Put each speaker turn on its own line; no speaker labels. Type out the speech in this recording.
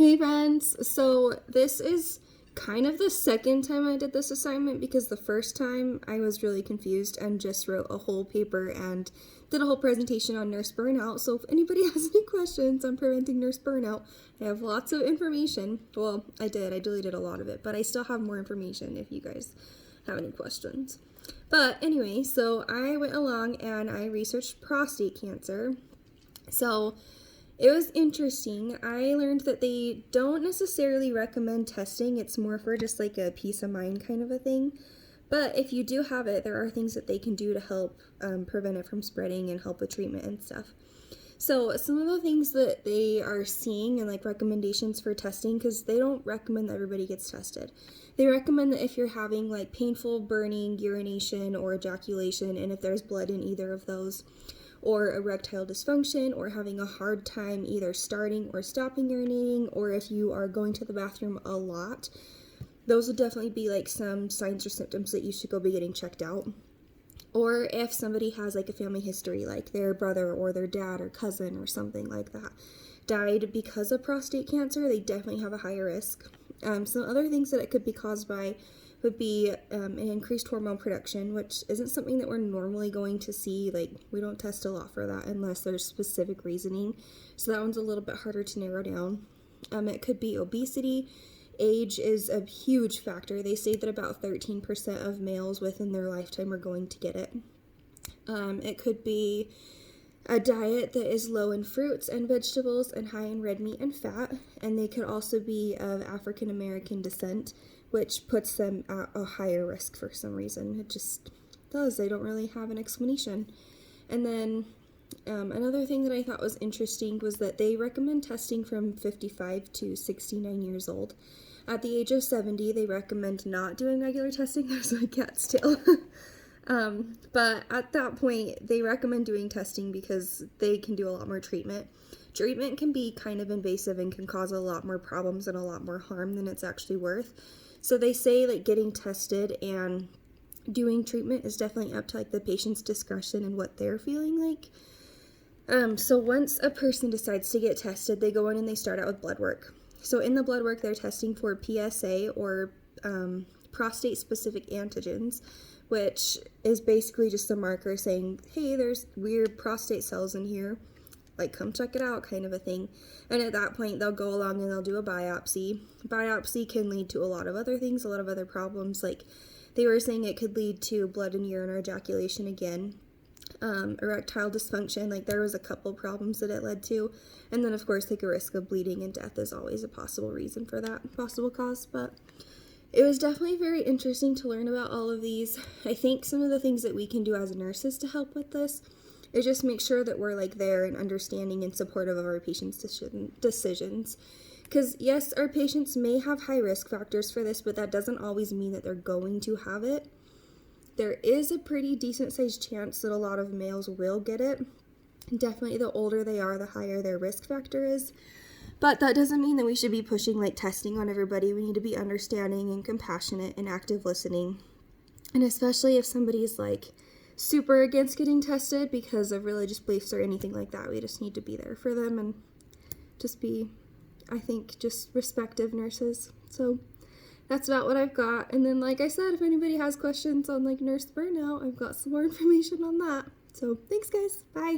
Hey friends, so this is kind of the second time I did this assignment because the first time I was really confused and just wrote a whole paper and did a whole presentation on nurse burnout. So if anybody has any questions on preventing nurse burnout, I have lots of information. Well, I deleted a lot of it, but I still have more information if you guys have any questions. But anyway, so I went along and I researched prostate cancer. So it was interesting. I learned that they don't necessarily recommend testing. It's more for just like a peace of mind kind of a thing. But if you do have it, there are things that they can do to help prevent it from spreading and help with treatment and stuff. So some of the things that they are seeing and like recommendations for testing, because they don't recommend that everybody gets tested. They recommend that if you're having like painful burning, urination, or ejaculation, and if there's blood in either of those, or erectile dysfunction, or having a hard time either starting or stopping urinating, or if you are going to the bathroom a lot, those would definitely be like some signs or symptoms that you should go be getting checked out. Or if somebody has like a family history, like their brother or their dad or cousin or something like that died because of prostate cancer, they definitely have a higher risk. Some other things that it could be caused by would be an increased hormone production, which isn't something that we're normally going to see. Like, we don't test a lot for that unless there's specific reasoning. So that one's a little bit harder to narrow down. It could be obesity. Age is a huge factor. They say that about 13% of males within their lifetime are going to get it. It could be a diet that is low in fruits and vegetables and high in red meat and fat. And they could also be of African American descent, which puts them at a higher risk for some reason. It just does. They don't really have an explanation. And then another thing that I thought was interesting was that they recommend testing from 55 to 69 years old. At the age of 70, they recommend not doing regular testing. There's my cat's tail. But at that point, they recommend doing testing because they can do a lot more treatment. Treatment can be kind of invasive and can cause a lot more problems and a lot more harm than it's actually worth. So they say like getting tested and doing treatment is definitely up to like the patient's discretion and what they're feeling like. So once a person decides to get tested, they go in and they start out with blood work. So in the blood work, they're testing for PSA or prostate-specific antigens, which is basically just a marker saying, hey, there's weird prostate cells in here. Like, come check it out, kind of a thing. And at that point, they'll go along and they'll do a biopsy. Biopsy can lead to a lot of other things, a lot of other problems. Like, they were saying it could lead to blood and urine or ejaculation again. Erectile dysfunction, like there was a couple problems that it led to. And then, of course, like a risk of bleeding and death is always a possible reason for that, possible cause. But it was definitely very interesting to learn about all of these. I think some of the things that we can do as nurses to help with this is just make sure that we're like there and understanding and supportive of our patients' decisions. Because yes, our patients may have high risk factors for this, but that doesn't always mean that they're going to have it. There is a pretty decent sized chance that a lot of males will get it. Definitely the older they are, the higher their risk factor is. But that doesn't mean that we should be pushing like testing on everybody. We need to be understanding and compassionate and active listening. And especially if somebody's like super against getting tested because of religious beliefs or anything like that, we just need to be there for them and just be, I think, just respective nurses. So that's about what I've got. And then, like I said, if anybody has questions on like nurse burnout, I've got some more information on that. So thanks, guys. Bye.